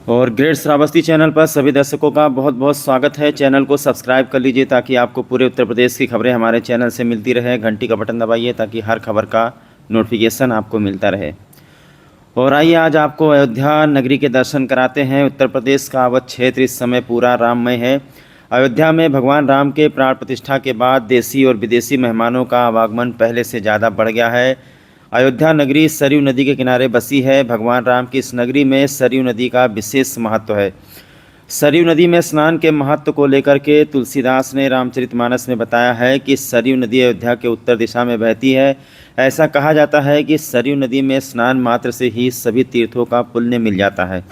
और great Shravasti channel पर सभी दर्शकों का बहुत बहुत स्वागत है। चैनल को सब्सक्राइब कर लीजिए ताकि आपको पूरे उत्तर प्रदेश की खबरें हमारे चैनल से मिलती रहे। घंटी का बटन दबाइए ताकि हर खबर का नोटिफिकेशन आपको मिलता रहे। और आइए आज आपको अयोध्या नगरी के दर्शन कराते हैं। उत्तर प्रदेश का अवध क्षेत्र इस समय पूरा राममय है। अयोध्या में भगवान राम के प्राण प्रतिष्ठा के बाद देशी और विदेशी मेहमानों का आवागमन पहले से ज़्यादा बढ़ गया है। अयोध्या नगरी सरयू नदी के किनारे बसी है। भगवान राम की इस नगरी में सरयू नदी का विशेष महत्व है। सरयू नदी में स्नान के महत्व को लेकर के तुलसीदास ने रामचरितमानस में बताया है कि सरयू नदी अयोध्या के उत्तर दिशा में बहती है। ऐसा कहा जाता है कि सरयू नदी में स्नान मात्र से ही सभी तीर्थों का पुण्य मिल जाता है।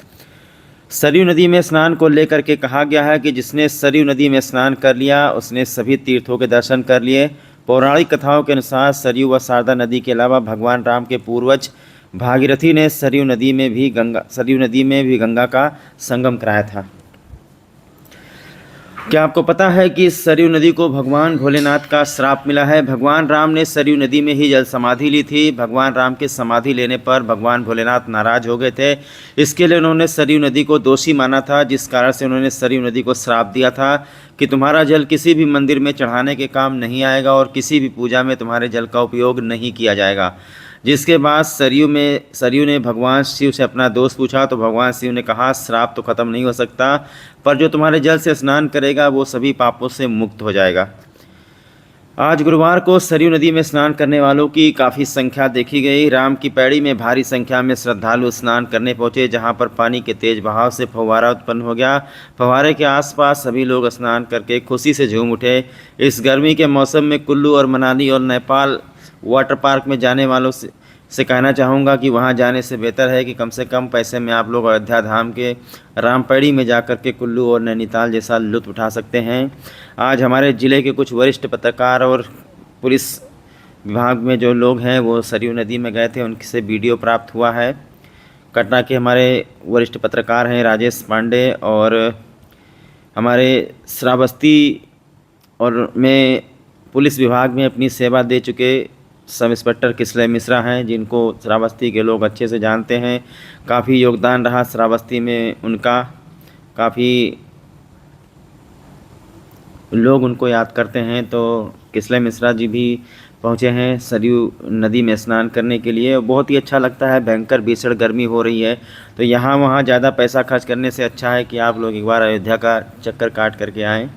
सरयू नदी में स्नान को लेकर के कहा गया है कि जिसने सरयू नदी में स्नान कर लिया उसने सभी तीर्थों के दर्शन कर लिए। पौराणिक कथाओं के अनुसार सरयू व शारदा नदी के अलावा भगवान राम के पूर्वज भागीरथी ने सरयू नदी में भी गंगा का संगम कराया था। क्या आपको पता है कि सरयू नदी को भगवान भोलेनाथ का श्राप मिला है? भगवान राम ने सरयू नदी में ही जल समाधि ली थी। भगवान राम के समाधि लेने पर भगवान भोलेनाथ नाराज हो गए थे। इसके लिए उन्होंने सरयू नदी को दोषी माना था, जिस कारण से उन्होंने सरयू नदी को श्राप दिया था कि तुम्हारा जल किसी भी मंदिर में चढ़ाने के काम नहीं आएगा और किसी भी पूजा में तुम्हारे जल का उपयोग नहीं किया जाएगा। जिसके बाद सरयू ने भगवान शिव से अपना दोष पूछा तो भगवान शिव ने कहा, श्राप तो खत्म नहीं हो सकता, पर जो तुम्हारे जल से स्नान करेगा वो सभी पापों से मुक्त हो जाएगा। आज गुरुवार को सरयू नदी में स्नान करने वालों की काफ़ी संख्या देखी गई। राम की पैड़ी में भारी संख्या में श्रद्धालु स्नान करने पहुंचे, जहां पर पानी के तेज बहाव से फव्वारा उत्पन्न हो गया। फव्वारे के आसपास सभी लोग स्नान करके खुशी से झूम उठे। इस गर्मी के मौसम में कुल्लू और मनाली और नेपाल वाटर पार्क में जाने वालों से कहना चाहूँगा कि वहाँ जाने से बेहतर है कि कम से कम पैसे में आप लोग अयोध्या धाम के रामपेड़ी में जाकर के कुल्लू और नैनीताल जैसा लुत्फ़ उठा सकते हैं। आज हमारे ज़िले के कुछ वरिष्ठ पत्रकार और पुलिस विभाग में जो लोग हैं वो सरयू नदी में गए थे, उनसे वीडियो प्राप्त हुआ है। कटरा के हमारे वरिष्ठ पत्रकार हैं राजेश पांडे और हमारे श्रावस्ती और में पुलिस विभाग में अपनी सेवा दे चुके सब इंस्पेक्टर किसलय मिश्रा हैं, जिनको श्रावस्ती के लोग अच्छे से जानते हैं। काफ़ी योगदान रहा श्रावस्ती में उनका, काफ़ी लोग उनको याद करते हैं। तो किसलय मिश्रा जी भी पहुँचे हैं सरयू नदी में स्नान करने के लिए। बहुत ही अच्छा लगता है। भयंकर भीषण गर्मी हो रही है, तो यहाँ वहाँ ज़्यादा पैसा खर्च करने से अच्छा है कि आप लोग एक बार अयोध्या का चक्कर काट करके आएँ।